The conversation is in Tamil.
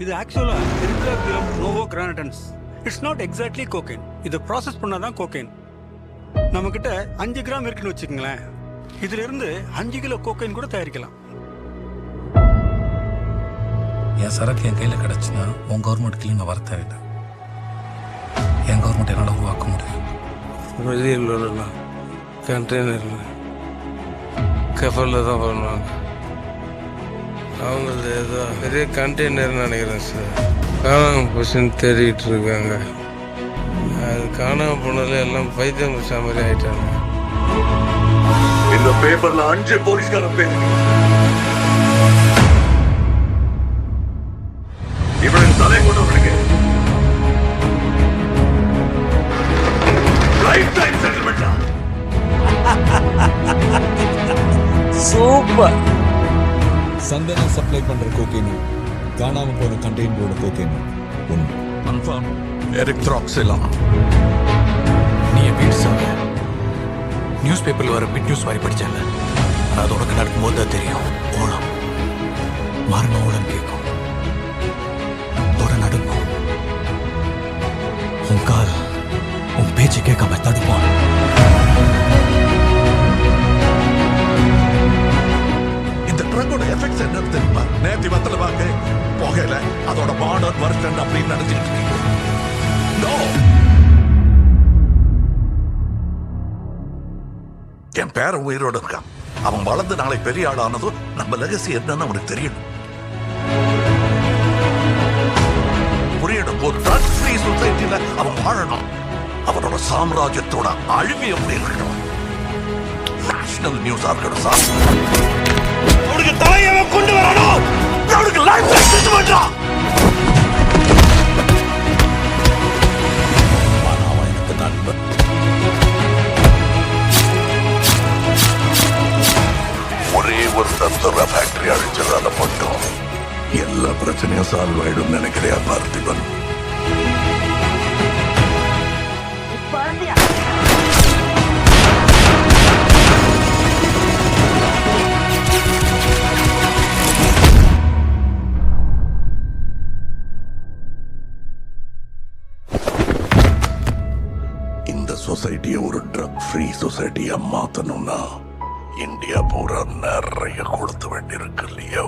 இது ஆக்சுவலா எரித்ராபியம் நோவோகிரானடன்ஸ். It's not exactly cocaine. இதை ப்ராசஸ் பண்ணாதான் கோகைன். நம்ம கிட்ட 5 கிராம் இருக்குன்னு வச்சுக்கோங்களேன். இதுல இருந்து 5 கிலோ கோகைன் கூட தயாரிக்கலாம். என் சரக்கு என் கையில் கிடச்சுன்னா உன் கவர்மெண்ட் கீழே நான் வர தேவையில்லை. என் கவர்மெண்ட் என்னால் உருவாக்க முடியும். வெளியில் கண்டெய்னரில் கப்பலில் தான் பண்ணுவாங்க. அவங்களது ஏதோ பெரிய கண்டெய்னர் நினைக்கிறேன் சார். காணாமல் போச்சுன்னு தேடிட்டு இருக்காங்க. அது காணாமல் போனதில் எல்லாம் பைத்தியம் பிடிச்ச மாதிரி ஆயிட்டாங்க. இந்த பேப்பர்ல 5 போலீஸ்காரன் பேர் இவன் தலை கொண்டவனுக்கு லைஃப் டைம் செட்டில்மெண்டா. சூப்பர். சந்தனம் சப்ளை பண்ற கோகேனும் காணாம போன கண்டெய்னரோட கோகேனும் ஒன்று. கன்ஃபார்ம் எரித்ராக்ஸிலாம். நீ என் வீட்டு சாமி நியூஸ் பேப்பரில் வர பிட் நியூஸ் மாதிரி படிச்சல. அது உனக்கு நடக்கும்போது தான் தெரியும். ஓலம் மரண ஓலம் கேட்கும். தொட நடுங்கும். உன் கால் உன் பேச்சு கேட்காம தடுப்பான். இந்த ட்ரக்கோட எஃபெக்ட்ஸ் என்னன்னு தெரியுமா? நேத்தி வத்தல வாங்க போகல அதோட மாடர்ன் வெர்ஷன் அப்படின்னு நினைச்சிட்டு இருக்கீங்க. நோ. என் பேரன் உயிரோட இருக்கான். அவன் வளர்ந்து நாளை பெரிய ஆளானதும் நம்ம லெகசி என்னன்னு அவனுக்கு தெரியணும். புரியணும். ஒரு ட்ரக் ஃப்ரீ சொசைட்டில அவன் வாழணும். அவனோட சாம்ராஜ்யத்தோட அழிவு எப்படி இருக்கணும்? நேஷனல் நியூஸா இருக்கணும் சார். அவனுக்கு தலையை கொண்டு வரணும். அவனுக்கு லைஃப் செட் பண்றான். அவன் எனக்கு நண்பன். ஒரே ஒரு தத்துவ ஃபேக்டரி அழிச்சதால மட்டும் எல்லா பிரச்சனையும் சால்வ் ஆயிடும் நினைக்கிறியா பார்த்திபன்? இந்த சொசைட்டியை ஒரு ட்ரக் ஃப்ரீ சொசைட்டியா மாத்தணும்னா இந்தியா பூரா நிறைய கொடுத்து வேண்டியிருக்கு இல்லையோ?